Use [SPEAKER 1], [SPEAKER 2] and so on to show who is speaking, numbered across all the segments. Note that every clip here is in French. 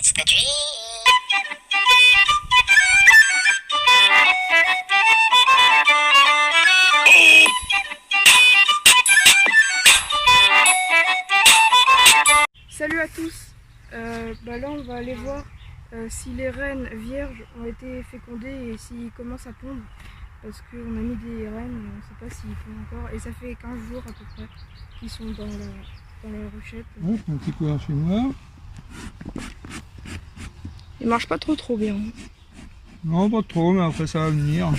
[SPEAKER 1] It's the dream.
[SPEAKER 2] Salut à tous. Là on va aller voir si les reines vierges ont été fécondées et s'ils commencent à pondre. Parce qu'on a mis des reines et on ne sait pas s'ils pondent encore. Et ça fait 15 jours à peu près qu'ils sont dans la ruchette.
[SPEAKER 3] Ouais, un petit peu chez moi.
[SPEAKER 2] Ils marchent pas trop bien.
[SPEAKER 3] Non, pas trop, mais après ça va venir.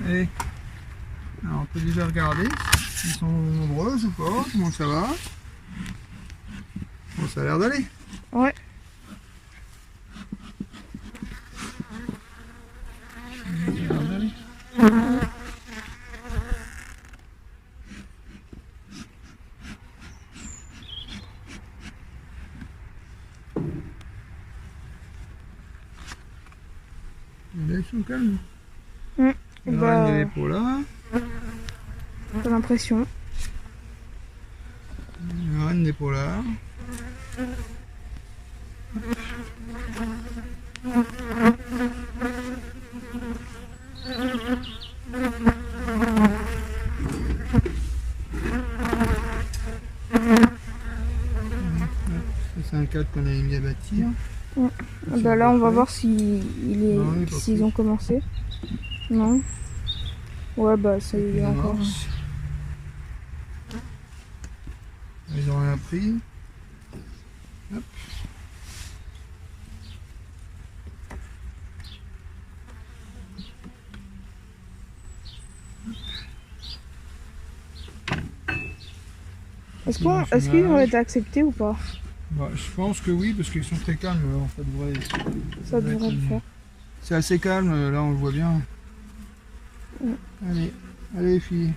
[SPEAKER 3] Et alors on peut déjà regarder s'ils sont nombreuses ou pas, comment ça va. Bon, ça a l'air d'aller.
[SPEAKER 2] Ouais.
[SPEAKER 3] Ils sont calmes. La
[SPEAKER 2] Bah,
[SPEAKER 3] reine, elle est pour là.
[SPEAKER 2] j'ai l'impression.
[SPEAKER 3] La reine n'est pas là. C'est un cadre qu'on avait mis à bâtir.
[SPEAKER 2] Bah là on va voir s'ils ont commencé. Non. Ouais bah ça y est encore.
[SPEAKER 3] Ils ont rien pris. Hop.
[SPEAKER 2] Est-ce qu'ils ont été acceptés ou pas?
[SPEAKER 3] Bah, je pense que oui, parce qu'ils sont très calmes. Alors
[SPEAKER 2] Ça devrait le faire.
[SPEAKER 3] C'est assez calme, là on le voit bien. Allez, allez les filles.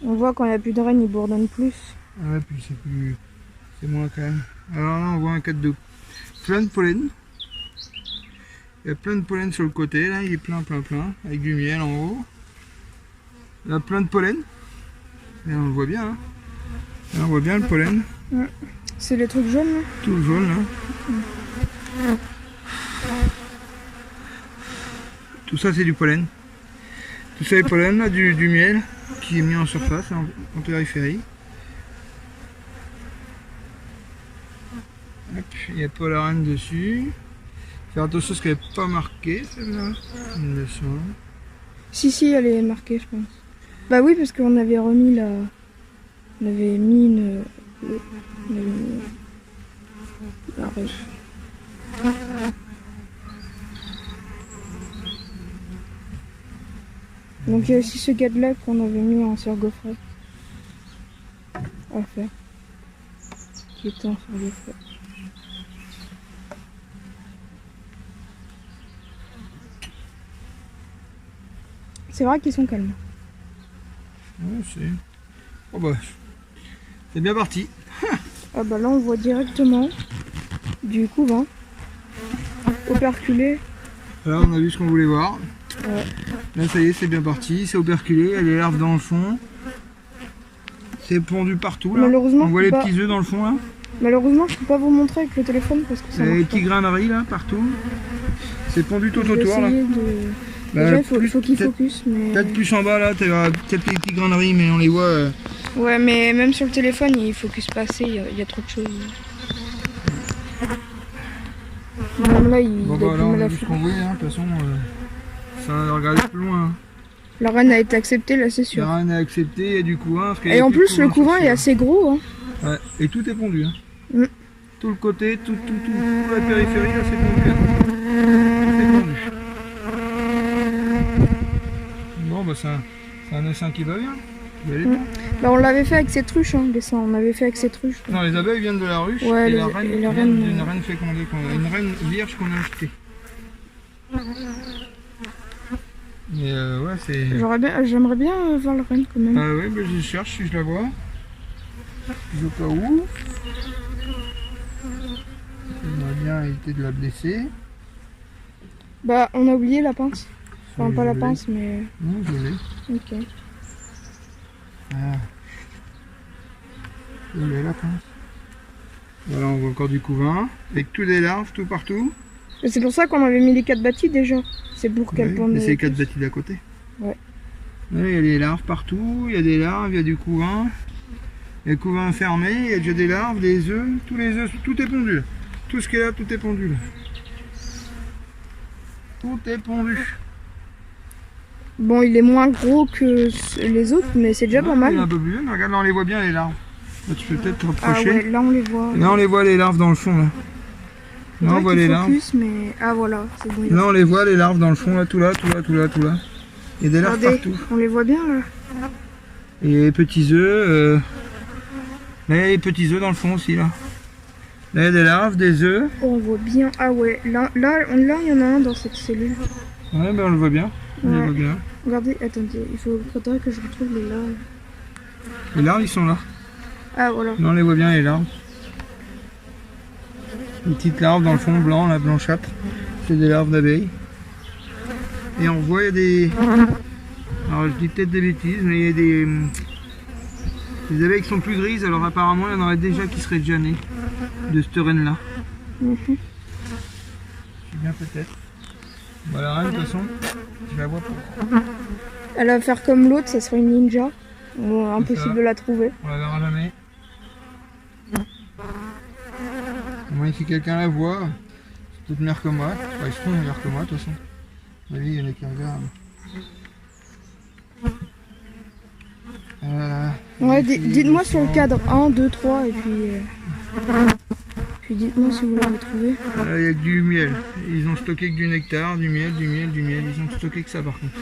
[SPEAKER 2] On voit quand il n'y a plus de reine, ils bourdonnent plus.
[SPEAKER 3] Ah ouais, puis c'est moins calme. Alors là on voit un cadre de plein de pollen. Il y a plein de pollen sur le côté, là il est plein, avec du miel en haut. Il y a plein de pollen. Et on le voit bien, hein. Là, on voit bien le pollen.
[SPEAKER 2] Ouais. C'est les trucs jaunes là?
[SPEAKER 3] Tout jaune là. Tout ça c'est du pollen. Tout ça est pollen là, du miel qui est mis en surface, en périphérie. Hop, il n'y a pas la reine dessus. Faire attention parce qu'elle n'est pas marquée celle-là.
[SPEAKER 2] Si, elle est marquée je pense. Bah oui parce qu'on avait remis la... On avait mis la ruche. Donc il y a aussi ce cadre-là qu'on avait mis en surgaufret à faire. Qui était en surgaufret. C'est vrai qu'ils sont calmes.
[SPEAKER 3] Ouais, c'est... Oh bah... C'est bien parti.
[SPEAKER 2] Ah bah là on voit directement du couvain operculé.
[SPEAKER 3] Là on a vu ce qu'on voulait voir.
[SPEAKER 2] Ouais.
[SPEAKER 3] Là ça y est, c'est bien parti, c'est operculé, il y a les larves dans le fond. C'est pondu partout là.
[SPEAKER 2] Malheureusement,
[SPEAKER 3] on voit les petits œufs dans le fond là.
[SPEAKER 2] Malheureusement je peux pas vous montrer avec le téléphone parce que ça
[SPEAKER 3] Il y a
[SPEAKER 2] marche
[SPEAKER 3] les
[SPEAKER 2] pas.
[SPEAKER 3] petits graineries là partout. C'est pondu tout
[SPEAKER 2] Je vais
[SPEAKER 3] autour là.
[SPEAKER 2] essayer déjà il faut qu'il focus mais...
[SPEAKER 3] Peut-être plus en bas là, tu as peut-être les petits graineries mais on les voit.
[SPEAKER 2] Ouais mais même sur le téléphone il focus pas assez, il y a trop de choses. Même là il
[SPEAKER 3] Bon
[SPEAKER 2] a
[SPEAKER 3] bah
[SPEAKER 2] plus
[SPEAKER 3] là on
[SPEAKER 2] mal
[SPEAKER 3] a
[SPEAKER 2] à
[SPEAKER 3] vu ce
[SPEAKER 2] faire.
[SPEAKER 3] qu'on voulait, hein. De toute façon ça va regarder plus loin.
[SPEAKER 2] La reine a été acceptée là c'est sûr.
[SPEAKER 3] La reine a accepté, il y a du couvain.
[SPEAKER 2] Et en plus le couvain est assez gros. Hein.
[SPEAKER 3] Ouais, et tout est pondu. Hein.
[SPEAKER 2] Mm.
[SPEAKER 3] Tout le côté, toute la périphérie là c'est pondu. Hein. C'est pondu. Bon bah c'est un essaim qui va bien.
[SPEAKER 2] Bah on l'avait fait avec cette ruche, hein, l'essaim, on avait fait avec cette ruche.
[SPEAKER 3] Non, les abeilles viennent de la ruche,
[SPEAKER 2] ouais,
[SPEAKER 3] et la reine
[SPEAKER 2] et la
[SPEAKER 3] vient
[SPEAKER 2] reine...
[SPEAKER 3] d'une reine fécondée, une reine vierge qu'on a achetée. Mais ouais, c'est...
[SPEAKER 2] J'aimerais bien voir la reine quand même.
[SPEAKER 3] Ah ouais, bah, je cherche si je la vois. Au cas où. J'aimerais bien éviter de la blesser.
[SPEAKER 2] Bah, on a oublié la pince. Enfin, pas
[SPEAKER 3] Je
[SPEAKER 2] la
[SPEAKER 3] l'ai.
[SPEAKER 2] pince, mais...
[SPEAKER 3] Non, je l'ai.
[SPEAKER 2] Ok.
[SPEAKER 3] Ah. Je l'ai la pince. Voilà, on voit encore du couvain. Avec tous des larves, tout partout.
[SPEAKER 2] Et c'est pour ça qu'on avait mis les 4 bâtis déjà. C'est pour qu'elles
[SPEAKER 3] Oui,
[SPEAKER 2] pondent.
[SPEAKER 3] mais c'est les 4
[SPEAKER 2] plus.
[SPEAKER 3] bâtis d'à côté.
[SPEAKER 2] Ouais.
[SPEAKER 3] Là, il y a des larves partout, il y a des larves, il y a du couvain. Il y a le couvain fermé, il y a déjà des larves, des œufs, tous les œufs, tout est pondu. Tout ce qui est là, tout est pondu. Là. Tout est pondu.
[SPEAKER 2] Bon, il est moins gros que les autres, mais c'est déjà pas
[SPEAKER 3] Il est un
[SPEAKER 2] mal.
[SPEAKER 3] peu plus vieux, mais regarde, là on les voit bien les larves. Là, tu peux peut-être te
[SPEAKER 2] Ah
[SPEAKER 3] rapprocher.
[SPEAKER 2] ouais, là on les voit.
[SPEAKER 3] Là on les voit les larves dans le fond. Là, là on voit les larves.
[SPEAKER 2] Focus, mais... Ah voilà, c'est bon.
[SPEAKER 3] Là on les voit les larves dans le fond, là, tout là, tout là, tout là, tout là. Il y a des larves
[SPEAKER 2] Regardez,
[SPEAKER 3] partout.
[SPEAKER 2] on les voit bien là.
[SPEAKER 3] Et les petits œufs. Là il y a les petits œufs dans le fond aussi là. Là il y a des larves, des œufs.
[SPEAKER 2] Oh, on voit bien. Ah ouais, là, il y en a un dans cette cellule.
[SPEAKER 3] Ouais, ben on le voit bien. On les
[SPEAKER 2] Ouais.
[SPEAKER 3] voit bien.
[SPEAKER 2] Regardez, attendez, faudrait que je retrouve les larves.
[SPEAKER 3] Les larves ils sont là.
[SPEAKER 2] Ah voilà.
[SPEAKER 3] Là on les voit bien les larves. Une petite larve dans le fond blanc, la blanchâtre. C'est des larves d'abeilles. Et on voit il y a des... Alors je dis peut-être des bêtises, mais il y a des abeilles qui sont plus grises, alors apparemment il y en aurait déjà qui seraient déjà nées de cette reine là. C'est bien peut-être. Bon, la reine de toute façon, je la vois pas.
[SPEAKER 2] Elle va faire comme l'autre, ça serait une ninja. Bon, impossible de la trouver.
[SPEAKER 3] On la verra jamais. À moins que quelqu'un la voit, c'est peut-être meilleur que moi. Enfin, ils seront meilleurs que moi de toute façon. À il y en a qui regardent.
[SPEAKER 2] Ouais, dites-moi sur le cadre 1, 2, 3 et puis dites-moi si vous l'avez trouvé.
[SPEAKER 3] Là, il y a que du miel. Ils ont stocké que du nectar, du miel, du miel, du miel. Ils ont stocké que ça par contre. Ça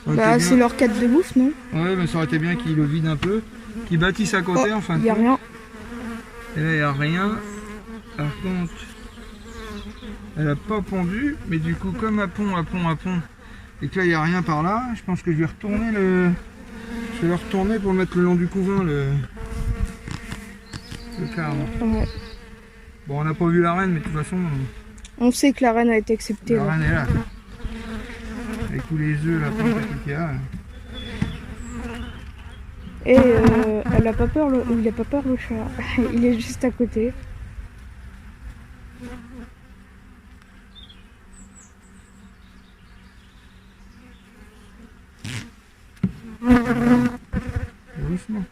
[SPEAKER 3] aurait
[SPEAKER 2] Bah,
[SPEAKER 3] été
[SPEAKER 2] c'est leur cadre de bouffe, non?
[SPEAKER 3] bien. Ouais, mais ça aurait été bien qu'ils le vident un peu. Qu'ils bâtissent à côté en fin de
[SPEAKER 2] Il y a
[SPEAKER 3] compte.
[SPEAKER 2] rien.
[SPEAKER 3] Et là, il n'y a rien. Par contre, elle a pas pondu. Mais du coup, comme à pont, et que là, il n'y a rien par là, je pense que je vais retourner le... Je vais le retourner pour le mettre le long du couvain, le cadre.
[SPEAKER 2] Ouais.
[SPEAKER 3] Bon, on n'a pas vu la reine, mais de toute façon,
[SPEAKER 2] On sait que la reine a été acceptée.
[SPEAKER 3] la
[SPEAKER 2] Ouais.
[SPEAKER 3] reine est là. Avec tous les œufs, là, qu'il y a.
[SPEAKER 2] Et elle a pas peur, il a pas peur le chat. Il est juste à côté.
[SPEAKER 3] Doucement.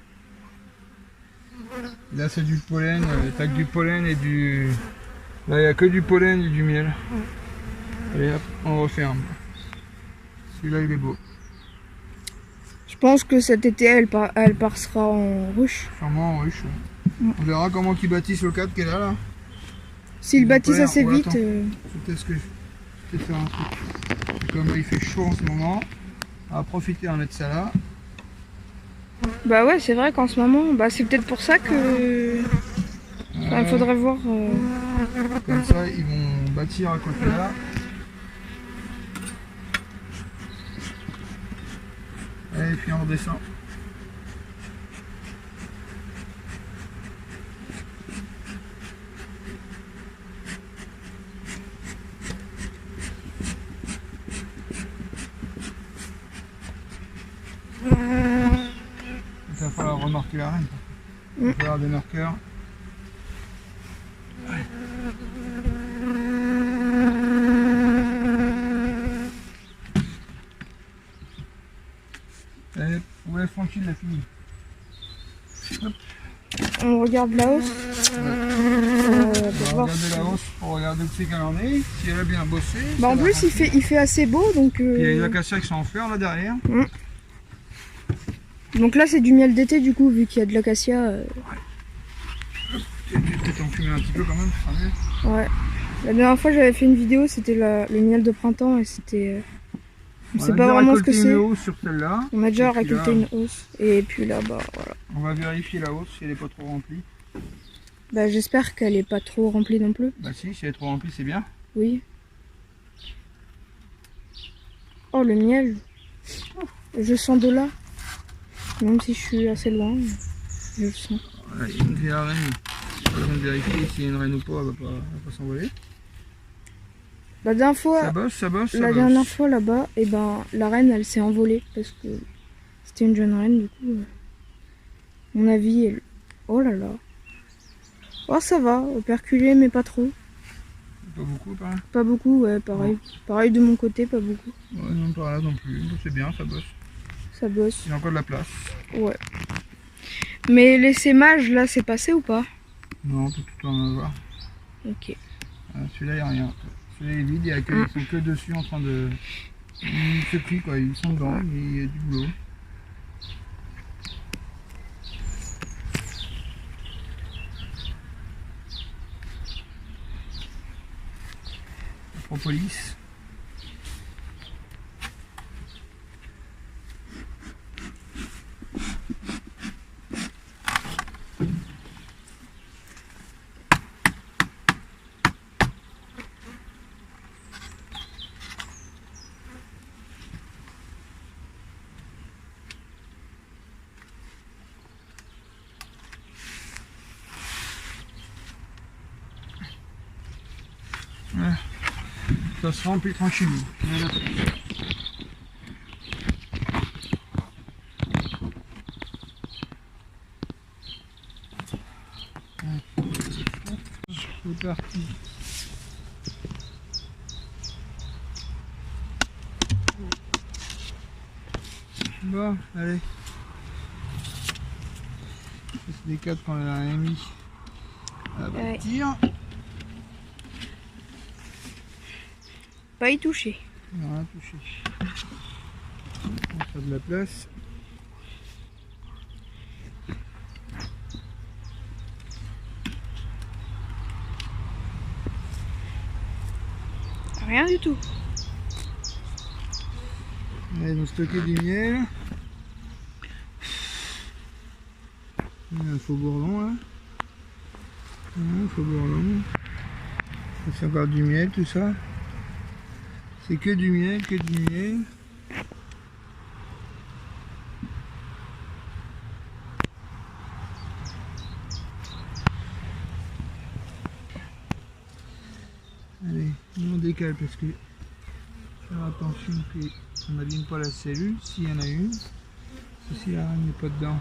[SPEAKER 3] Là, c'est du pollen. T'as que du pollen et du... Là, il n'y a que du pollen et du miel. Allez, hop, on referme. Celui-là, il est beau.
[SPEAKER 2] Je pense que cet été, elle passera en ruche.
[SPEAKER 3] Sûrement en ruche. On verra comment ils bâtissent le cadre qu'elle a là.
[SPEAKER 2] S'ils bâtissent assez
[SPEAKER 3] Ouais,
[SPEAKER 2] vite...
[SPEAKER 3] attends. Peut-être que je vais faire un truc. Comme là, il fait chaud en ce moment. On va profiter d'en mettre ça là.
[SPEAKER 2] Bah ouais, c'est vrai qu'en ce moment, bah c'est peut-être pour ça que... Enfin, il faudrait voir...
[SPEAKER 3] Comme ça, ils vont bâtir à côté là. Et puis on redescend. Il va falloir remarquer la reine. Il va falloir des marqueurs. Allez, vous laisse tranquille la fille. Hop.
[SPEAKER 2] On regarde la hausse.
[SPEAKER 3] On va
[SPEAKER 2] voir
[SPEAKER 3] regarder la hausse pour regarder où c'est qu'elle en est, si elle a bien bossé.
[SPEAKER 2] Bah en
[SPEAKER 3] si elle a
[SPEAKER 2] plus,
[SPEAKER 3] pas-
[SPEAKER 2] il fait assez beau, donc...
[SPEAKER 3] Puis il y a une acacia qui sont en fleurs là derrière.
[SPEAKER 2] Donc là, c'est du miel d'été, du coup, vu qu'il y a de l'acacia.
[SPEAKER 3] Tu peux t'enfumer un petit peu quand même, ça sera mieux.
[SPEAKER 2] Ouais. La dernière fois, j'avais fait une vidéo, c'était le miel de printemps, et c'était... On sait pas vraiment ce que
[SPEAKER 3] On a déjà récolté
[SPEAKER 2] c'est.
[SPEAKER 3] une hausse sur celle-là.
[SPEAKER 2] On a déjà
[SPEAKER 3] Et puis
[SPEAKER 2] récolté
[SPEAKER 3] là,
[SPEAKER 2] une hausse. Et puis là, bah voilà.
[SPEAKER 3] On va vérifier la hausse si elle n'est pas trop remplie.
[SPEAKER 2] Bah j'espère qu'elle est pas trop remplie non plus.
[SPEAKER 3] Bah si elle est trop remplie c'est bien.
[SPEAKER 2] Oui. Oh, le miel. Je sens de là. Même si je suis assez loin, je le sens.
[SPEAKER 3] Voilà, il y a une la reine. J'ai besoin de vérifier s'il y a une reine ou pas, elle va pas s'envoler.
[SPEAKER 2] La dernière fois,
[SPEAKER 3] Ça bosse, ça bosse, ça
[SPEAKER 2] la
[SPEAKER 3] bosse.
[SPEAKER 2] dernière fois là-bas, et ben la reine elle s'est envolée parce que c'était une jeune reine du coup. Mon avis, elle... Oh là là. Oh ça va, perculé mais pas trop.
[SPEAKER 3] Pas beaucoup, par là.
[SPEAKER 2] Pas beaucoup, ouais, pareil.
[SPEAKER 3] Non.
[SPEAKER 2] Pareil de mon côté, pas beaucoup.
[SPEAKER 3] Ouais, non, par là non plus. C'est bien, ça bosse.
[SPEAKER 2] Ça bosse.
[SPEAKER 3] Il y a encore de la place.
[SPEAKER 2] Ouais. Mais les sémages là, c'est passé ou pas?
[SPEAKER 3] Non, on peut tout en avoir.
[SPEAKER 2] Ok.
[SPEAKER 3] Celui-là, il n'y a rien. Celui-là est vide, ils sont que dessus en train de. Ils se plient quoi, ils sont dedans, il y a du boulot. La propolis. Voilà. Ça se remplit tranquillement. Voilà. C'est parti. Bon, allez. C'est des cadres qu'on a mis à bâtir.
[SPEAKER 2] Pas y toucher.
[SPEAKER 3] On va toucher. On va faire de la place.
[SPEAKER 2] Rien du tout.
[SPEAKER 3] Là, ils vont stocker du miel. Il y a un faux bourdon là. Un faux bourdon. C'est encore du miel tout ça. C'est que du miel, que du miel. Allez, nous on décale parce que faire attention qu'on n'abîme pas la cellule, s'il y en a une. Si la reine n'est pas dedans.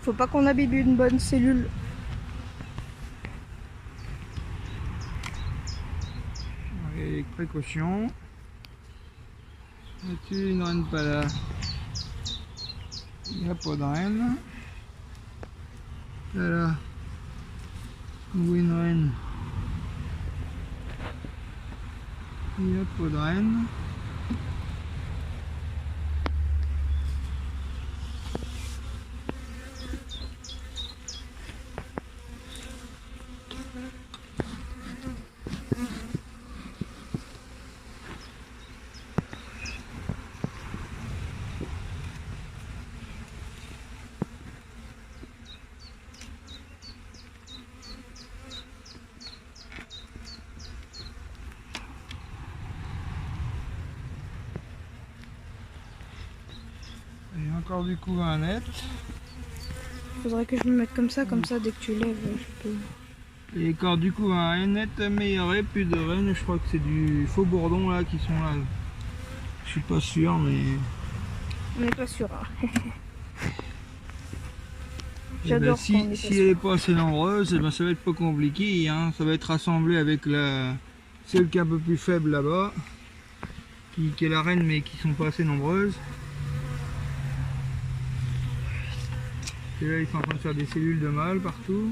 [SPEAKER 2] Faut pas qu'on abîme une bonne cellule.
[SPEAKER 3] Allez, avec précaution. As-tu une reine pas là? Il n'y a pas de reine. Voilà. Où est une reine? Il n'y a pas de reine. Il y a encore du coup un net.
[SPEAKER 2] Faudrait que je me mette comme ça dès que tu lèves, je peux.
[SPEAKER 3] Et encore du coup un net amélioré, plus de rennes. Je crois que c'est du faux bourdon là qui sont là. Je suis pas sûr mais.
[SPEAKER 2] On n'est pas sûr. Hein.
[SPEAKER 3] J'adore.
[SPEAKER 2] Si
[SPEAKER 3] elle n'est pas assez nombreuse, ben, ça va être pas compliqué. Hein. Ça va être rassemblé avec celle qui est un peu plus faible là-bas, qui est la reine mais qui sont pas assez nombreuses. Et là ils sont en train de faire des cellules de mâles partout.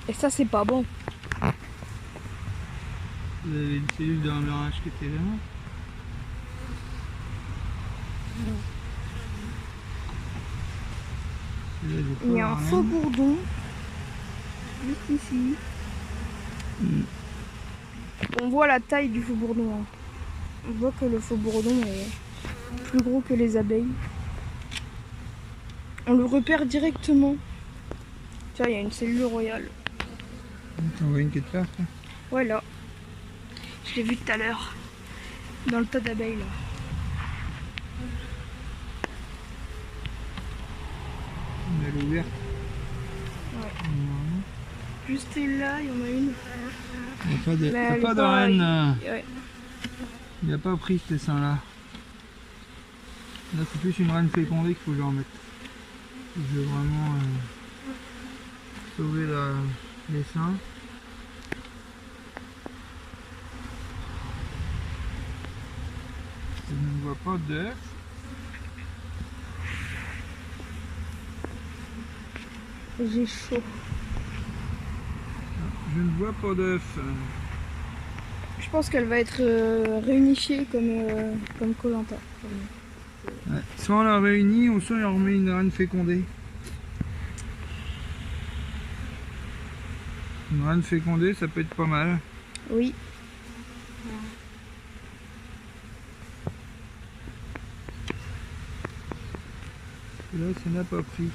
[SPEAKER 2] Et ça c'est pas bon.
[SPEAKER 3] Vous avez une cellule de ramérage qui était là.
[SPEAKER 2] Il y a un faux bourdon juste ici. On voit la taille du faux bourdon. Hein. On voit que le faux bourdon est plus gros que les abeilles. On le repère directement. Tiens, il y a une cellule royale.
[SPEAKER 3] T'en vois une qui est de part.
[SPEAKER 2] Voilà. l'ai vu tout à l'heure. Dans le tas d'abeilles là.
[SPEAKER 3] Elle est ouverte.
[SPEAKER 2] Ouais.
[SPEAKER 3] Voilà.
[SPEAKER 2] Juste là, il y en a une.
[SPEAKER 3] Il n'y a pas de,
[SPEAKER 2] Mais
[SPEAKER 3] y a
[SPEAKER 2] elle
[SPEAKER 3] pas
[SPEAKER 2] est
[SPEAKER 3] de
[SPEAKER 2] pas-
[SPEAKER 3] reine.
[SPEAKER 2] Ouais.
[SPEAKER 3] Il n'y a pas pris ce dessin là. Là c'est plus une reine fécondée qu'il faut que je remette. Je veux vraiment sauver les seins. Je ne vois pas d'œuf.
[SPEAKER 2] J'ai chaud.
[SPEAKER 3] Je ne vois pas d'œuf.
[SPEAKER 2] Je pense qu'elle va être réunifiée comme Koh-Lanta.
[SPEAKER 3] Ouais. Soit on la réunit ou soit on remet une reine fécondée. Une reine fécondée, ça peut être pas mal.
[SPEAKER 2] Oui.
[SPEAKER 3] Et là, ça n'a pas pris.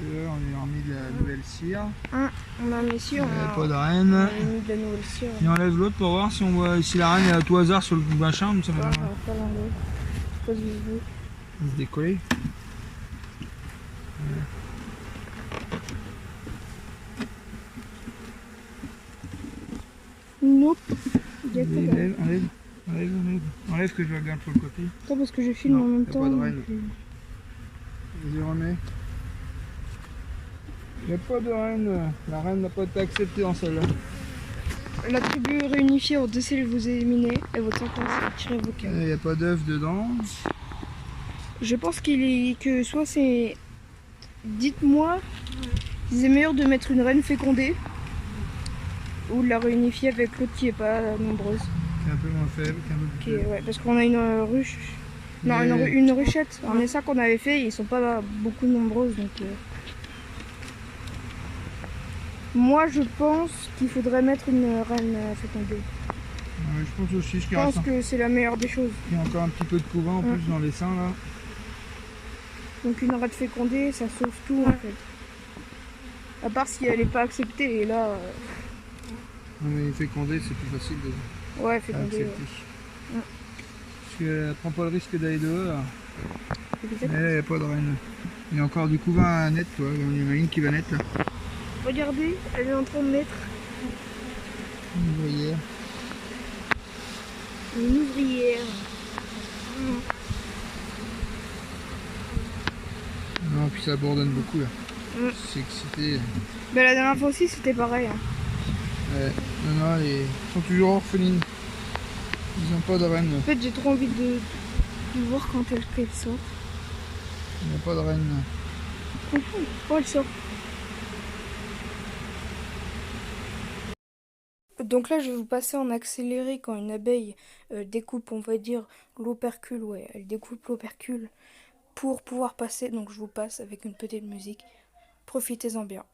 [SPEAKER 3] Et là, on lui a remis de la nouvelle cire.
[SPEAKER 2] On a mis ici,
[SPEAKER 3] Il
[SPEAKER 2] on
[SPEAKER 3] n'y a
[SPEAKER 2] a,
[SPEAKER 3] pas de
[SPEAKER 2] on
[SPEAKER 3] reine.
[SPEAKER 2] a mis de la nouvelle cire.
[SPEAKER 3] Et on enlève l'autre pour voir si on voit si la reine est à tout hasard sur le machin. Ça
[SPEAKER 2] Ah,
[SPEAKER 3] va
[SPEAKER 2] on va pas l'enlever. Je pose le bout.
[SPEAKER 3] se décoller.
[SPEAKER 2] Nope. Il y a que dalle.
[SPEAKER 3] Enlève que je la garde sur le côté.
[SPEAKER 2] Attends, parce que je filme
[SPEAKER 3] Non,
[SPEAKER 2] en même
[SPEAKER 3] y a
[SPEAKER 2] temps.
[SPEAKER 3] pas de
[SPEAKER 2] donc,
[SPEAKER 3] reine. Vas-y, remets. Il n'y a pas de reine. La reine n'a pas été acceptée dans celle-là.
[SPEAKER 2] La tribu réunifiée au décès vous éliminez et votre sentence est irrévocable.
[SPEAKER 3] Il n'y a pas d'œuf dedans.
[SPEAKER 2] Je pense que soit c'est. Dites-moi, c'est meilleur de mettre une reine fécondée ou de la réunifier avec l'autre qui est pas nombreuse.
[SPEAKER 3] Qui est un peu moins faible, qui est un peu plus faible.
[SPEAKER 2] Ouais, parce qu'on a une ruche. Non,
[SPEAKER 3] Mais-
[SPEAKER 2] une ruchette. Un essaim qu'on avait fait, ils sont pas beaucoup nombreuses donc. Moi je pense qu'il faudrait mettre une reine fécondée.
[SPEAKER 3] Ouais, je pense aussi ce qui
[SPEAKER 2] Je pense
[SPEAKER 3] reste.
[SPEAKER 2] que c'est la meilleure des choses.
[SPEAKER 3] Il y a encore un petit peu de couvain en plus dans les seins là.
[SPEAKER 2] Donc une reine fécondée, ça sauve tout en fait. À part si elle n'est pas acceptée et là.
[SPEAKER 3] Non, mais fécondé c'est plus facile de
[SPEAKER 2] Ouais,
[SPEAKER 3] à
[SPEAKER 2] fécondée.
[SPEAKER 3] accepter.
[SPEAKER 2] Ouais.
[SPEAKER 3] Parce qu'elle prend pas le risque d'aller dehors.
[SPEAKER 2] Exact.
[SPEAKER 3] Mais là il n'y a pas de reine. Il y a encore du couvain à net, toi. Il y en a une qui va naître là.
[SPEAKER 2] Regardez, elle est en train de naître.
[SPEAKER 3] Une ouvrière.
[SPEAKER 2] Une ouvrière.
[SPEAKER 3] Non, puis ça bourdonne beaucoup là.
[SPEAKER 2] Mm.
[SPEAKER 3] C'est excité.
[SPEAKER 2] Ben, la dernière fois aussi c'était pareil. Hein.
[SPEAKER 3] Ouais. Non, ils sont toujours orphelines. Ils n'ont pas de reine.
[SPEAKER 2] En fait j'ai trop envie de voir quand elle sort.
[SPEAKER 3] Il n'y a pas de reine.
[SPEAKER 2] Oh elle sort. Donc là je vais vous passer en accéléré quand une abeille découpe on va dire l'opercule. Ouais, elle découpe l'opercule pour pouvoir passer. Donc je vous passe avec une petite musique. Profitez-en bien.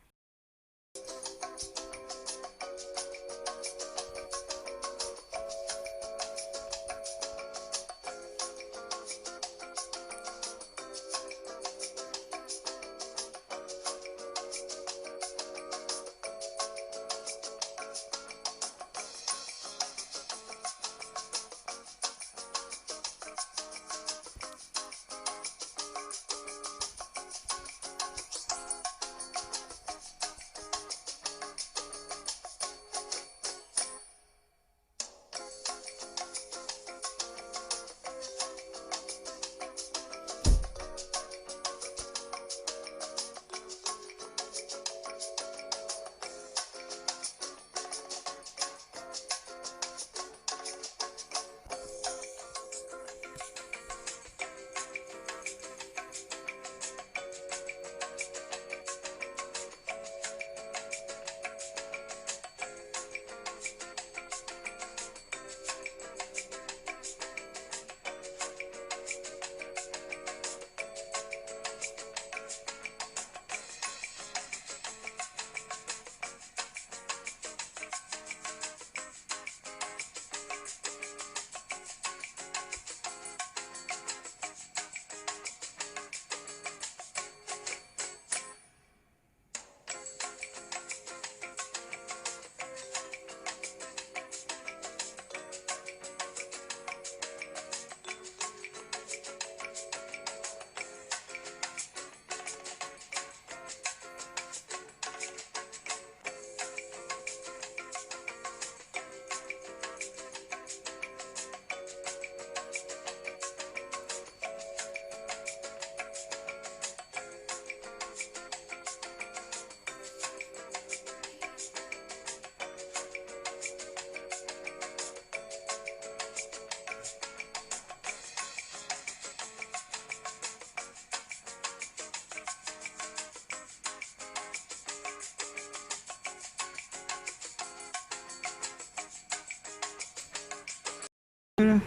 [SPEAKER 3] Voilà,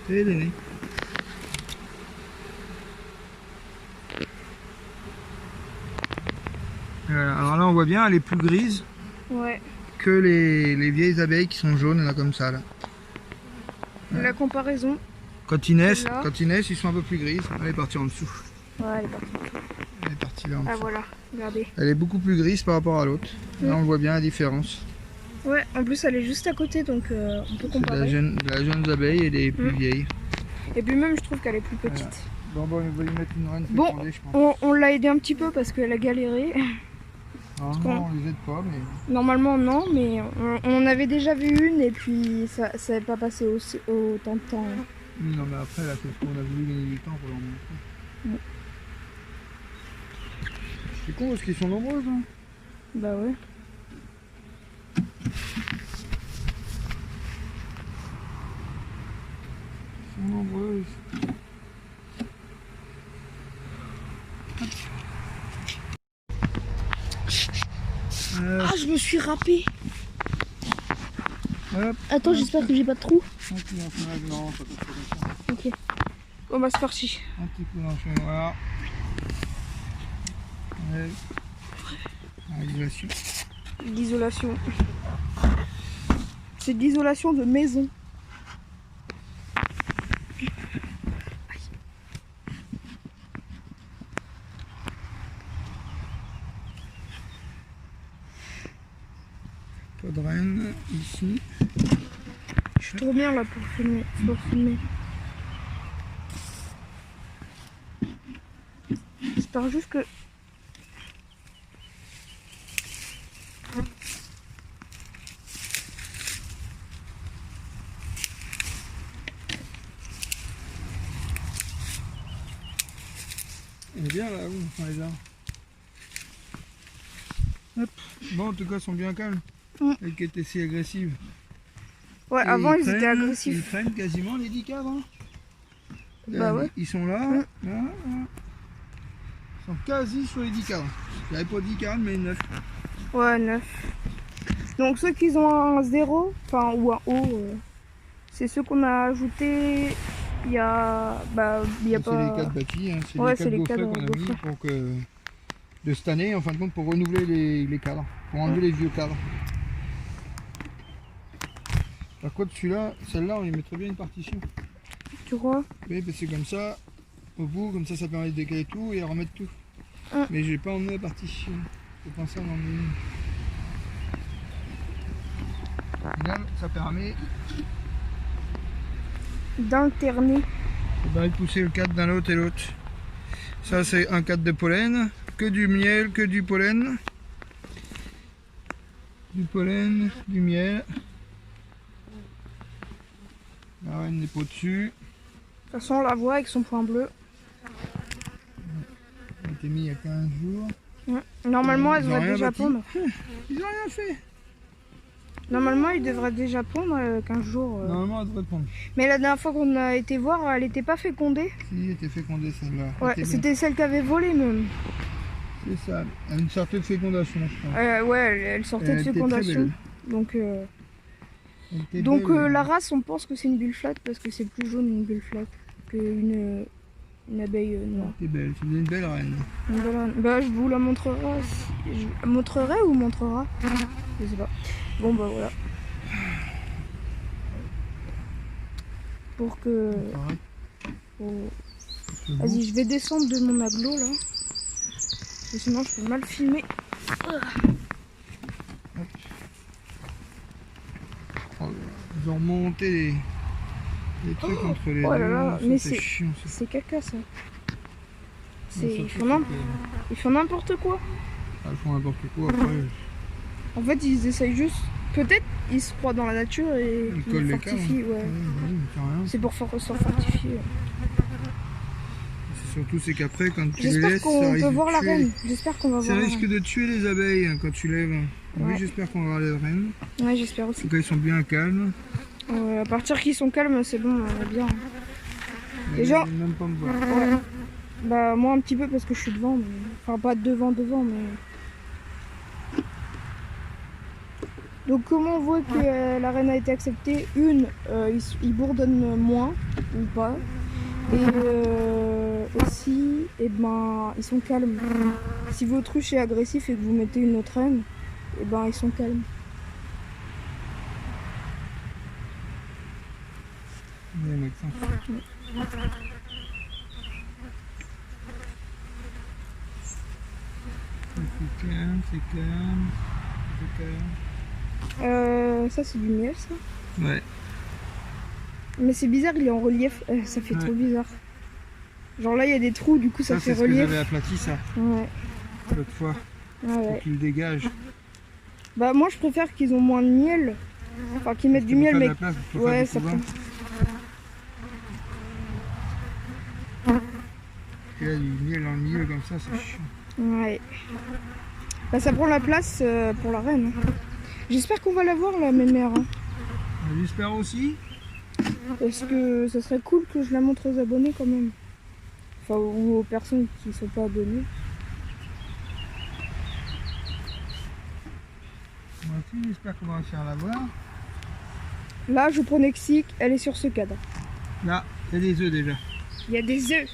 [SPEAKER 3] c'est donné. Voilà. Alors là on voit bien, elle est plus grise
[SPEAKER 2] Ouais.
[SPEAKER 3] que les vieilles abeilles qui sont jaunes là comme ça là.
[SPEAKER 2] La comparaison.
[SPEAKER 3] Quand ils naissent, ils sont un peu plus grises. Elle est partie en dessous.
[SPEAKER 2] Ouais, elle est partie.
[SPEAKER 3] Elle est partie là en dessous.
[SPEAKER 2] Ah voilà, regardez.
[SPEAKER 3] Elle est beaucoup plus grise par rapport à l'autre. Là on voit bien la différence.
[SPEAKER 2] Ouais, en plus elle est juste à côté donc on peut
[SPEAKER 3] C'est
[SPEAKER 2] comparer.
[SPEAKER 3] de la jeune abeille et des plus vieilles.
[SPEAKER 2] Et puis même je trouve qu'elle est plus petite.
[SPEAKER 3] Voilà. Bon, on va lui mettre une reine
[SPEAKER 2] Bon,
[SPEAKER 3] fécondée, je pense.
[SPEAKER 2] on l'a aidé un petit peu parce qu'elle a galéré.
[SPEAKER 3] Normalement on les aide pas, mais...
[SPEAKER 2] Normalement non, mais on en avait déjà vu une et puis ça n'avait pas passé autant de temps.
[SPEAKER 3] Oui, non mais après là, c'est ce qu'on a voulu gagner du temps pour leur montrer. C'est con parce qu'ils sont nombreuses. Hein.
[SPEAKER 2] Bah ouais.
[SPEAKER 3] Ils sont nombreuses.
[SPEAKER 2] Ah, je me suis râpé.
[SPEAKER 3] Hop.
[SPEAKER 2] Attends, j'espère que j'ai pas de trou.
[SPEAKER 3] Un petit coup dans non, ça peut être comme ça.
[SPEAKER 2] Ok. Bon bah c'est parti.
[SPEAKER 3] Un petit coup dans le chemin, voilà. Ouais. L'isolation.
[SPEAKER 2] L'isolation. C'est de l'isolation de maison.
[SPEAKER 3] Pas de reine ici.
[SPEAKER 2] Je suis trop bien là pour filmer. J'espère juste que...
[SPEAKER 3] Elle est bien là où on les a. Hop. Bon en tout cas ils sont bien calmes. Elles qui étaient si agressives.
[SPEAKER 2] Ouais,
[SPEAKER 3] Et
[SPEAKER 2] avant ils étaient
[SPEAKER 3] Ils
[SPEAKER 2] agressifs.
[SPEAKER 3] prennent quasiment les 10 cadres. Hein.
[SPEAKER 2] Bah ouais.
[SPEAKER 3] Ils sont là, là. Ils sont quasi sur les 10 cadres. Il n'y avait pas 10 cadres mais 9.
[SPEAKER 2] Ouais, 9. Donc ceux qui ont un 0, enfin ou un O, c'est ceux qu'on a ajouté il y a... Bah, il y a
[SPEAKER 3] C'est
[SPEAKER 2] pas...
[SPEAKER 3] les 4 bâtis, hein. C'est
[SPEAKER 2] Ouais,
[SPEAKER 3] les
[SPEAKER 2] c'est
[SPEAKER 3] 4
[SPEAKER 2] les
[SPEAKER 3] gaufrets
[SPEAKER 2] cadres
[SPEAKER 3] qu'on a mis
[SPEAKER 2] gaufrets.
[SPEAKER 3] pour que... de cette année, en fin de compte, pour renouveler les cadres. Pour enlever les vieux cadres. Par contre, celle-là, on y mettrait bien une partition.
[SPEAKER 2] Tu crois?
[SPEAKER 3] Oui, parce que comme ça, au bout, comme ça permet de décaler tout et remettre tout. Mais j'ai pas emmené la partition. Faut penser à en emmener une. Au final, ça permet
[SPEAKER 2] D'interner.
[SPEAKER 3] de pousser le cadre d'un l'autre et l'autre. Ça, c'est un cadre de pollen. Que du miel, que du pollen. Du pollen, du miel. La reine n'est pas dessus.
[SPEAKER 2] De toute façon, on la voit avec son point bleu.
[SPEAKER 3] Elle a été mise il y a 15 jours.
[SPEAKER 2] Normalement, elle
[SPEAKER 3] Ils ont
[SPEAKER 2] devrait
[SPEAKER 3] rien
[SPEAKER 2] déjà
[SPEAKER 3] bâti.
[SPEAKER 2] pondre.
[SPEAKER 3] Ils n'ont rien fait.
[SPEAKER 2] Normalement, il devrait déjà pondre 15 jours.
[SPEAKER 3] Normalement, elle devrait prendre.
[SPEAKER 2] Mais la dernière fois qu'on a été voir, elle n'était pas fécondée.
[SPEAKER 3] Si, elle était fécondée celle-là.
[SPEAKER 2] Ouais, c'était celle qui avait volé même.
[SPEAKER 3] C'est ça. Elle a une certaine fécondation, je pense.
[SPEAKER 2] Ouais, elle sortait de
[SPEAKER 3] était très
[SPEAKER 2] fécondation.
[SPEAKER 3] belle.
[SPEAKER 2] Donc,
[SPEAKER 3] Elle était belle.
[SPEAKER 2] la race, on pense que c'est une bulle flat parce que c'est plus jaune une bulle flat qu'une abeille noire.
[SPEAKER 3] Elle était belle, c'est une belle reine.
[SPEAKER 2] Voilà. Bah, je vous la montrerai. Je montrerai ou montrera? Je sais pas. Bon, bah voilà. Pour que... Oh. Vas-y, je vais descendre de mon aglo là. Parce que sinon, je peux mal filmer.
[SPEAKER 3] Ils ont remonté les trucs entre les
[SPEAKER 2] Oh là
[SPEAKER 3] deux.
[SPEAKER 2] là,
[SPEAKER 3] Ça,
[SPEAKER 2] mais
[SPEAKER 3] c'est chiant. Ça.
[SPEAKER 2] c'est caca ça.
[SPEAKER 3] Mais
[SPEAKER 2] Ils
[SPEAKER 3] surtout,
[SPEAKER 2] font n'importe quoi.
[SPEAKER 3] Elles font n'importe quoi après.
[SPEAKER 2] En fait, ils essayent juste. Peut-être ils se croient dans la nature et
[SPEAKER 3] Ils collent
[SPEAKER 2] ils
[SPEAKER 3] les cadres.
[SPEAKER 2] fortifient. Ouais.
[SPEAKER 3] Ouais, c'est rien.
[SPEAKER 2] C'est pour se fortifier.
[SPEAKER 3] C'est surtout c'est qu'après quand tu les
[SPEAKER 2] J'espère
[SPEAKER 3] laisses,
[SPEAKER 2] qu'on
[SPEAKER 3] ça
[SPEAKER 2] peut
[SPEAKER 3] risque
[SPEAKER 2] voir
[SPEAKER 3] de
[SPEAKER 2] la
[SPEAKER 3] tuer.
[SPEAKER 2] reine. J'espère qu'on va
[SPEAKER 3] Ça
[SPEAKER 2] voir la
[SPEAKER 3] risque
[SPEAKER 2] reine.
[SPEAKER 3] de tuer les abeilles hein, quand tu lèves. Oui,
[SPEAKER 2] Ouais.
[SPEAKER 3] j'espère qu'on va voir les reines.
[SPEAKER 2] Ouais, j'espère
[SPEAKER 3] En
[SPEAKER 2] aussi.
[SPEAKER 3] tout cas, ils sont bien calmes.
[SPEAKER 2] À partir qu'ils sont calmes, c'est bon, on va bien.
[SPEAKER 3] Mais
[SPEAKER 2] Déjà-
[SPEAKER 3] ils viennent même pas me voir.
[SPEAKER 2] Ouais. Bah, moi un petit peu parce que je suis devant. Enfin, pas devant, mais. Donc comment on voit que la reine a été acceptée? Ils bourdonnent moins ou pas. Et aussi, eh ben, ils sont calmes. Si l'autruche est agressif et que vous mettez une autre reine, eh ben, ils sont calmes.
[SPEAKER 3] Ouais, Maxence. C'est calme, c'est calme, c'est calme.
[SPEAKER 2] Ça c'est du miel ça.
[SPEAKER 3] Ouais.
[SPEAKER 2] Mais c'est bizarre, il est en relief. Ça fait trop bizarre. Genre là il y a des trous, du coup ça fait
[SPEAKER 3] c'est
[SPEAKER 2] relief.
[SPEAKER 3] Ce que j'avais aplati ça.
[SPEAKER 2] Ouais.
[SPEAKER 3] L'autre fois.
[SPEAKER 2] Ah ouais.
[SPEAKER 3] Faut qu'il dégage.
[SPEAKER 2] Bah moi je préfère qu'ils ont moins de miel. Enfin qu'ils mettent du miel mais. Ouais, ça prend.
[SPEAKER 3] Il y a du miel dans le milieu comme ça, c'est chiant.
[SPEAKER 2] Ouais. Bah ça prend la place pour la reine. J'espère qu'on va la voir la mémère.
[SPEAKER 3] J'espère aussi.
[SPEAKER 2] Parce que ça serait cool que je la montre aux abonnés quand même. Enfin ou aux personnes qui sont pas abonnées.
[SPEAKER 3] Moi aussi j'espère qu'on va réussir à la voir.
[SPEAKER 2] Là je pronostique, elle est sur ce cadre.
[SPEAKER 3] Là, il y a des œufs déjà.
[SPEAKER 2] Il y a des œufs.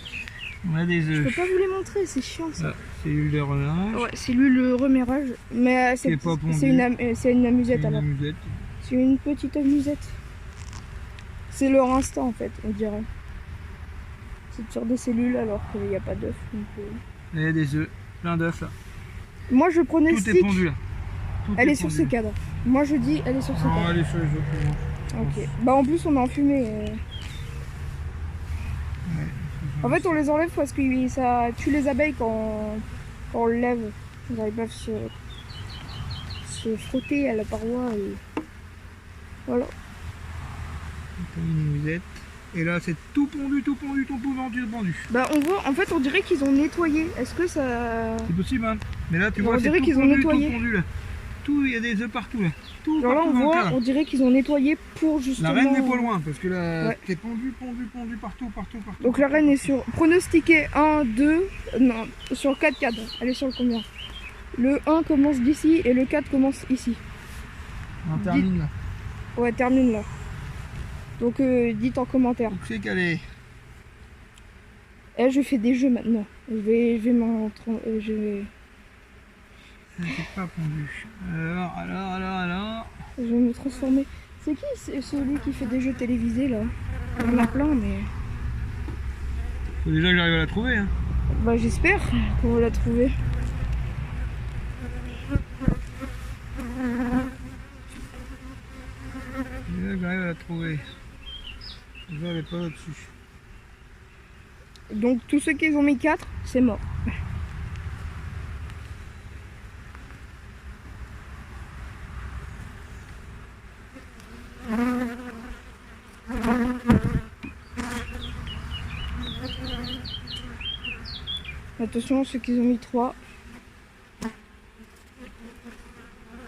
[SPEAKER 3] On a des œufs.
[SPEAKER 2] Je peux pas vous les montrer, c'est chiant ça.
[SPEAKER 3] C'est lui le reménage.
[SPEAKER 2] Ouais, c'est lui le reménage. Mais c'est une amusette alors. C'est une petite amusette. C'est leur instinct en fait, on dirait. C'est de faire des cellules alors qu'il n'y a pas d'œufs.
[SPEAKER 3] Il y a des œufs, plein d'œufs là.
[SPEAKER 2] Moi je pronostique.
[SPEAKER 3] Tout est pondu là.
[SPEAKER 2] Elle est sur ce cadre. Moi je dis elle est sur ce cadre.
[SPEAKER 3] Non, elle est sur les autres.
[SPEAKER 2] Ok. Bah en plus on est en fumée.
[SPEAKER 3] Ouais.
[SPEAKER 2] En fait on les enlève parce que ça tue les abeilles quand on le lève. Ils peuvent se frotter à la paroi et voilà.
[SPEAKER 3] Une musette. Et là c'est tout pondu, tout pondu, tout pondu.
[SPEAKER 2] Bah on voit, en fait on dirait qu'ils ont nettoyé. Est-ce que ça...
[SPEAKER 3] C'est possible hein. Mais là tu vois
[SPEAKER 2] on dirait qu'ils ont nettoyé.
[SPEAKER 3] Tout pondu là. Tout, il y a des œufs partout là. Tout
[SPEAKER 2] genre
[SPEAKER 3] partout
[SPEAKER 2] là on voit, on dirait qu'ils ont nettoyé pour justement...
[SPEAKER 3] La reine n'est pas loin parce que là
[SPEAKER 2] ouais.
[SPEAKER 3] c'est pondu partout.
[SPEAKER 2] Donc la reine est sur... Pronostiqué 1, 2... Non, sur 4 cadres. Elle est sur le combien? Le 1 commence d'ici et le 4 commence ici.
[SPEAKER 3] On termine là.
[SPEAKER 2] Ouais, termine là. Donc dites en commentaire.
[SPEAKER 3] Donc c'est calé.
[SPEAKER 2] Et je fais des jeux maintenant. Je vais
[SPEAKER 3] C'est pas pondu. Alors.
[SPEAKER 2] Je vais me transformer. C'est qui celui qui fait des jeux télévisés là? Il y en a plein mais...
[SPEAKER 3] Faut déjà que j'arrive à la trouver hein.
[SPEAKER 2] Bah j'espère qu'on va la trouver.
[SPEAKER 3] Déjà que j'arrive à la trouver. Déjà elle est pas là-dessus.
[SPEAKER 2] Donc tous ceux qui ont mis 4, c'est mort. Attention, ceux qui ont mis 3.
[SPEAKER 3] Il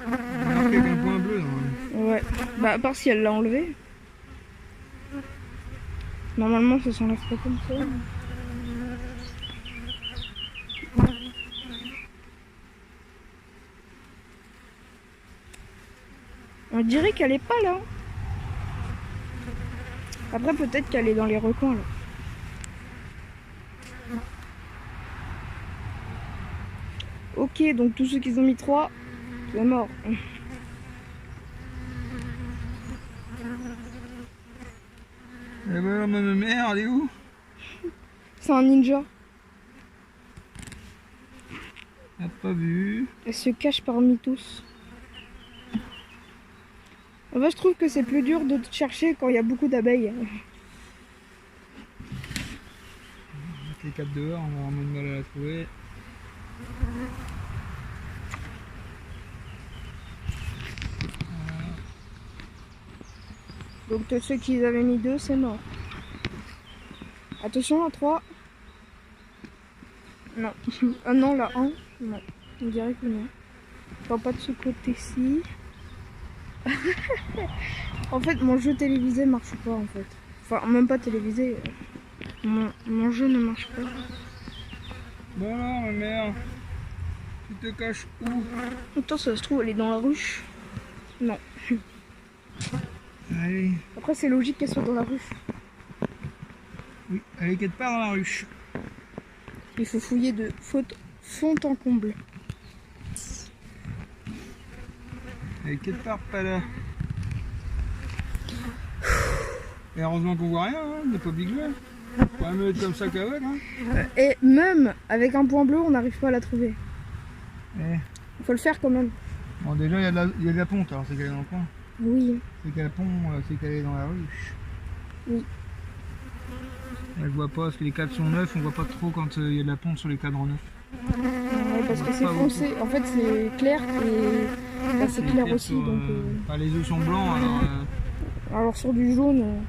[SPEAKER 3] y a marqué avec un point bleu normalement.
[SPEAKER 2] Ouais, bah à part si elle l'a enlevé. Normalement ça s'enlève pas comme ça. On dirait qu'elle est pas là. Après peut-être qu'elle est dans les recoins là. Ok, donc tous ceux qui ont mis 3, c'est mort.
[SPEAKER 3] Et ben ma mère, elle est où?
[SPEAKER 2] C'est un ninja.
[SPEAKER 3] Elle a pas vu.
[SPEAKER 2] Elle se cache parmi tous. En fait, je trouve que c'est plus dur de te chercher quand il y a beaucoup d'abeilles.
[SPEAKER 3] On va mettre les 4 dehors, on va avoir moins de mal à la trouver.
[SPEAKER 2] Donc tous ceux qui avaient mis 2, c'est mort. Attention, la 3. Non. Ah non, la 1. Non. On dirait que non. Enfin, pas de ce côté-ci. En fait, mon jeu télévisé marche pas en fait. Enfin, même pas télévisé. Mon jeu ne marche pas.
[SPEAKER 3] Bon alors, ma mère, tu te caches où?
[SPEAKER 2] Attends, ça se trouve, elle est dans la ruche. Non.
[SPEAKER 3] Allez.
[SPEAKER 2] Après, c'est logique qu'elle soit dans la ruche.
[SPEAKER 3] Oui, elle est quelque part dans la ruche.
[SPEAKER 2] Il faut fouiller de fond en comble.
[SPEAKER 3] Elle est quelque part pas là. Et heureusement qu'on voit rien, hein, on n'est pas obligé. Faut pas me mettre comme ça qu'avec. Hein.
[SPEAKER 2] Et même avec un point bleu, on n'arrive pas à la trouver.
[SPEAKER 3] Eh.
[SPEAKER 2] Il faut le faire quand même.
[SPEAKER 3] Bon, déjà, il y a de la ponte, alors c'est qu'elle est dans le coin.
[SPEAKER 2] Oui.
[SPEAKER 3] C'est qu'elle c'est qu'elle est dans la ruche.
[SPEAKER 2] Oui.
[SPEAKER 3] Elle voit pas, parce que les cadres sont neufs, on voit pas trop quand il y a de la ponte sur les cadres neufs.
[SPEAKER 2] Ouais, parce que c'est foncé. En fait, c'est clair et bah, c'est clair aussi.
[SPEAKER 3] Sur,
[SPEAKER 2] Donc,
[SPEAKER 3] bah, les œufs sont blancs,
[SPEAKER 2] alors sur du jaune,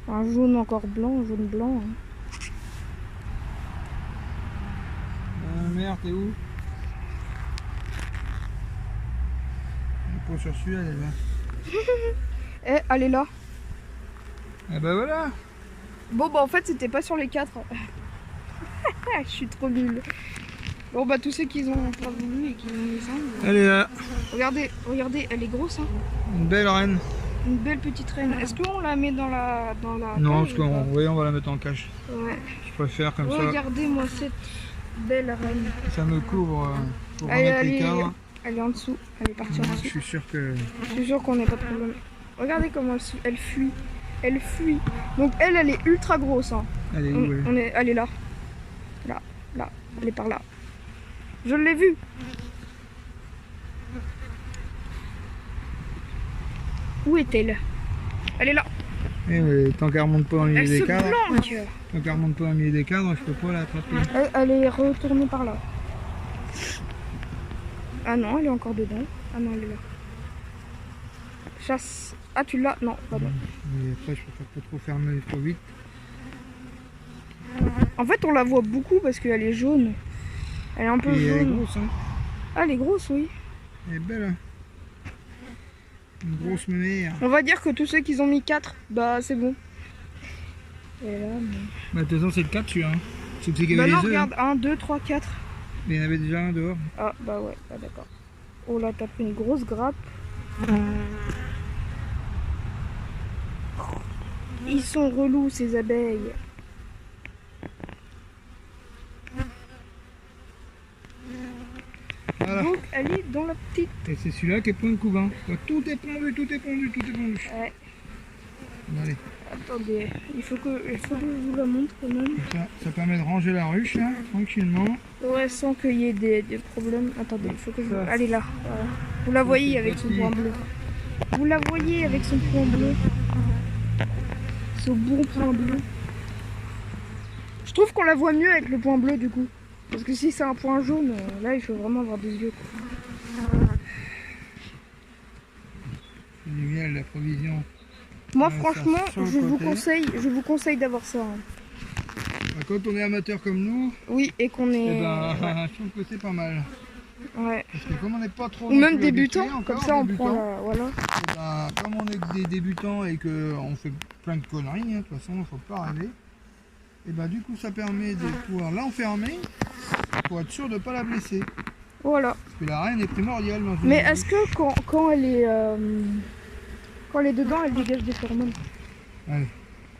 [SPEAKER 2] un jaune encore blanc, un jaune blanc. Hein.
[SPEAKER 3] Merde, t'es où? Pas sur celui-là, elle est là.
[SPEAKER 2] Eh, elle est là.
[SPEAKER 3] Ah bah voilà.
[SPEAKER 2] Bon, bah en fait, c'était pas sur les 4. Je suis trop nulle. Bon, bah tous ceux qui ont pas voulu et qui ont mis ça.
[SPEAKER 3] Elle est là.
[SPEAKER 2] Regardez, regardez, elle est grosse. Hein.
[SPEAKER 3] Une belle reine.
[SPEAKER 2] Une belle petite reine. Est-ce qu'on la met dans la
[SPEAKER 3] Non,
[SPEAKER 2] cage
[SPEAKER 3] parce qu'on on va la mettre en cache.
[SPEAKER 2] Ouais.
[SPEAKER 3] Je préfère comme ça.
[SPEAKER 2] Regardez-moi cette belle reine.
[SPEAKER 3] Ça me couvre pour remettre les cadres.
[SPEAKER 2] Elle est en dessous. Elle est partie en
[SPEAKER 3] Je
[SPEAKER 2] dessous.
[SPEAKER 3] suis sûr que...
[SPEAKER 2] Je suis sûr qu'on n'a pas de problème. Regardez comment elle fuit. Elle fuit. Donc elle est ultra grosse. Hein.
[SPEAKER 3] Elle est où
[SPEAKER 2] elle est là. Là. Là. Elle est par là. Je l'ai vue. Où est-elle? Elle est là.
[SPEAKER 3] Eh oui, tant qu'elle remonte pas au milieu des cadres.
[SPEAKER 2] Planque.
[SPEAKER 3] Tant qu'elle remonte pas au milieu des cadres, je peux pas l'attraper.
[SPEAKER 2] Elle est retournée par là. Ah non, elle est encore dedans. Ah non, elle est là. Chasse. Ah, tu l'as? Non, pardon.
[SPEAKER 3] Mais après, je préfère pas trop fermer trop vite.
[SPEAKER 2] En fait, on la voit beaucoup parce qu'elle est jaune. Elle est un peu
[SPEAKER 3] Et
[SPEAKER 2] jaune.
[SPEAKER 3] elle est grosse, hein.
[SPEAKER 2] Ah, elle est grosse, oui.
[SPEAKER 3] Elle est belle, hein. Une grosse mère.
[SPEAKER 2] On va dire que tous ceux qui ont mis 4, bah c'est bon. Et là, mais...
[SPEAKER 3] Bah, de toute façon, c'est le 4 celui-là. Hein. C'est qu'il y
[SPEAKER 2] bah
[SPEAKER 3] avait
[SPEAKER 2] non,
[SPEAKER 3] les œufs.
[SPEAKER 2] regarde, 1, 2, 3, 4.
[SPEAKER 3] Mais il y en avait déjà un dehors.
[SPEAKER 2] Ah, bah ouais, ah, d'accord. Oh là, t'as pris une grosse grappe. Ils sont relous, ces abeilles.
[SPEAKER 3] Voilà.
[SPEAKER 2] Donc, elle est dans la petite.
[SPEAKER 3] Et c'est celui-là qui est plein de couvains. Tout est pondu, tout est pondu, tout est pondu.
[SPEAKER 2] Ouais.
[SPEAKER 3] Allez.
[SPEAKER 2] Attendez, il faut que je vous la montre quand même.
[SPEAKER 3] Ça permet de ranger la ruche, là, tranquillement.
[SPEAKER 2] Ouais, sans qu'il y ait des problèmes. Attendez, il faut que je vous... Elle est là. Voilà. Vous la voyez avec son point bleu. Vous la voyez avec son point bleu. Ce bon point bleu. Je trouve qu'on la voit mieux avec le point bleu du coup. Parce que si c'est un point jaune, là il faut vraiment avoir des yeux.
[SPEAKER 3] C'est du miel, la provision.
[SPEAKER 2] Moi franchement, je vous conseille d'avoir ça. Hein.
[SPEAKER 3] Quand on est amateur comme nous,
[SPEAKER 2] oui, et qu'on est...
[SPEAKER 3] eh ben, je trouve que c'est pas mal.
[SPEAKER 2] Ouais.
[SPEAKER 3] Parce que comme on n'est pas trop...
[SPEAKER 2] Ou même débutant, comme ça on prend la... Voilà.
[SPEAKER 3] Eh ben, comme on est des débutants et qu'on fait plein de conneries, hein, de toute façon, il ne faut pas rêver. Et ben du coup ça permet de pouvoir l'enfermer pour être sûr de ne pas la blesser.
[SPEAKER 2] Voilà.
[SPEAKER 3] Parce que la reine est primordiale dans une
[SPEAKER 2] mais est-ce que quand elle est dedans, elle dégage des phéromones?
[SPEAKER 3] Allez.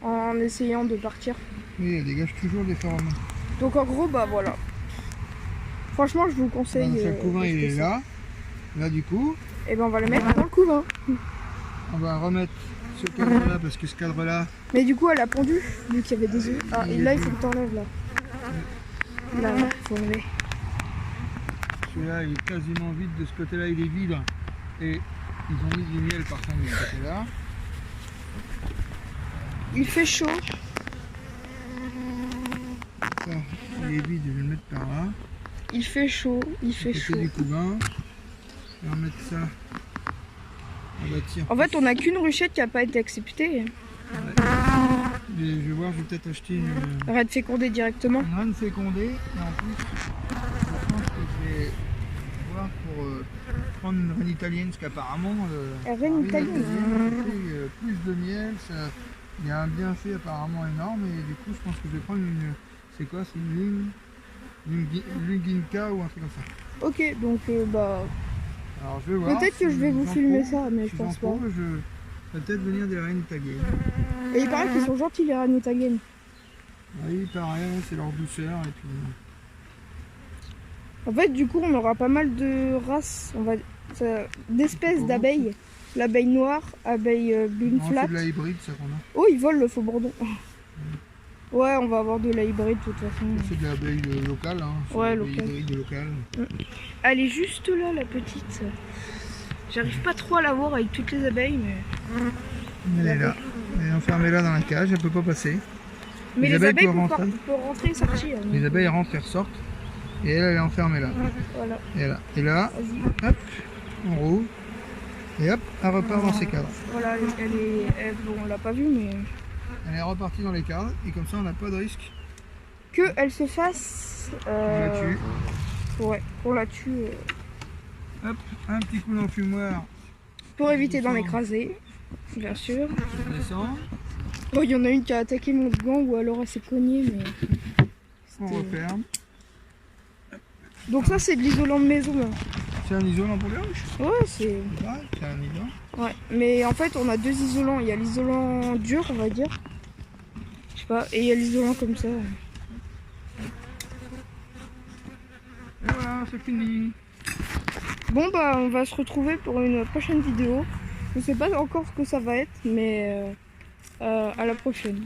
[SPEAKER 2] En essayant de partir.
[SPEAKER 3] Oui, elle dégage toujours des phéromones.
[SPEAKER 2] Donc en gros, bah voilà. Franchement, je vous conseille.
[SPEAKER 3] Le couvain il est là. Là du coup.
[SPEAKER 2] Et ben on va le mettre dans le couvain.
[SPEAKER 3] On va remettre ce cadre là parce que ce cadre là.
[SPEAKER 2] Mais du coup elle a pondu vu qu'il y avait des œufs. Ah et là il faut que tu enlèves là. Là, il faut enlever.
[SPEAKER 3] Celui-là il est quasiment vide, de ce côté là il est vide. Et ils ont mis du miel par contre de ce côté là.
[SPEAKER 2] Il fait chaud.
[SPEAKER 3] Ça, il est vide, je vais le mettre par là.
[SPEAKER 2] Il fait chaud, il fait chaud.
[SPEAKER 3] Du couvain. On va mettre ça.
[SPEAKER 2] En fait, on n'a qu'une ruchette qui n'a pas été acceptée.
[SPEAKER 3] Ouais. Je vais voir, je vais peut-être acheter une
[SPEAKER 2] reine fécondée directement.
[SPEAKER 3] Une reine fécondée. Et en plus, je pense que je vais voir pour prendre une reine italienne, parce qu'apparemment,
[SPEAKER 2] la reine italienne,
[SPEAKER 3] plus de miel, il y a un bienfait apparemment énorme. Et du coup, je pense que je vais prendre une. C'est quoi? C'est une Lunginka ou un truc comme ça.
[SPEAKER 2] Ok, donc bah.
[SPEAKER 3] Alors je vais voir.
[SPEAKER 2] Peut-être que je vais vous
[SPEAKER 3] j'en
[SPEAKER 2] filmer
[SPEAKER 3] trouve.
[SPEAKER 2] ça, mais je
[SPEAKER 3] Si
[SPEAKER 2] pense
[SPEAKER 3] j'en
[SPEAKER 2] pas.
[SPEAKER 3] trouve, ça va peut-être venir des reines taguées.
[SPEAKER 2] Et il paraît qu'ils sont gentils les Ranoutagen.
[SPEAKER 3] Oui, pareil, c'est leur douceur et puis.
[SPEAKER 2] En fait, du coup, on aura pas mal de races, d'espèces d'abeilles. L'abeille noire, abeille brune
[SPEAKER 3] Non,
[SPEAKER 2] flat.
[SPEAKER 3] c'est de la hybride ça qu'on a.
[SPEAKER 2] Oh, ils volent le faux bourdon. Ouais, on va avoir de la hybride de toute façon.
[SPEAKER 3] C'est de l'abeille locale, hein. C'est
[SPEAKER 2] Ouais,
[SPEAKER 3] de l'abeille
[SPEAKER 2] locale.
[SPEAKER 3] hybride locale.
[SPEAKER 2] Elle est juste là, la petite. J'arrive pas trop à la voir avec toutes les abeilles, mais...
[SPEAKER 3] Elle est là. Elle est enfermée là dans la cage, elle peut pas passer.
[SPEAKER 2] Mais les abeilles
[SPEAKER 3] peuvent
[SPEAKER 2] peuvent rentrer et sortir.
[SPEAKER 3] Les
[SPEAKER 2] donc,
[SPEAKER 3] abeilles rentrent et ressortent. Et elle est enfermée là.
[SPEAKER 2] Voilà,
[SPEAKER 3] Et là,
[SPEAKER 2] vas-y.
[SPEAKER 3] hop, on roule. Et hop, elle repart dans ses cadres.
[SPEAKER 2] Voilà, bon, on l'a pas vue, mais...
[SPEAKER 3] Elle est repartie dans les cadres et comme ça on n'a pas de risque.
[SPEAKER 2] qu'elle se fasse...
[SPEAKER 3] On la tue.
[SPEAKER 2] Ouais, qu'on la tue.
[SPEAKER 3] Hop, un petit coup d'enfumoir.
[SPEAKER 2] Pour éviter d'en écraser, bien sûr.
[SPEAKER 3] On descend,
[SPEAKER 2] Oh, il y en a une qui a attaqué mon gant ou alors elle s'est cognée, mais...
[SPEAKER 3] on referme.
[SPEAKER 2] Donc ça, c'est de l'isolant de maison. Hein.
[SPEAKER 3] C'est un isolant pour les ruches.
[SPEAKER 2] Ouais, c'est...
[SPEAKER 3] Ouais, c'est un isolant.
[SPEAKER 2] Ouais, mais en fait, on a deux isolants. Il y a l'isolant dur, on va dire. Je sais pas, et il y a l'isolant comme ça.
[SPEAKER 3] Et voilà, c'est fini.
[SPEAKER 2] Bon, bah, on va se retrouver pour une prochaine vidéo. Je sais pas encore ce que ça va être, mais à la prochaine.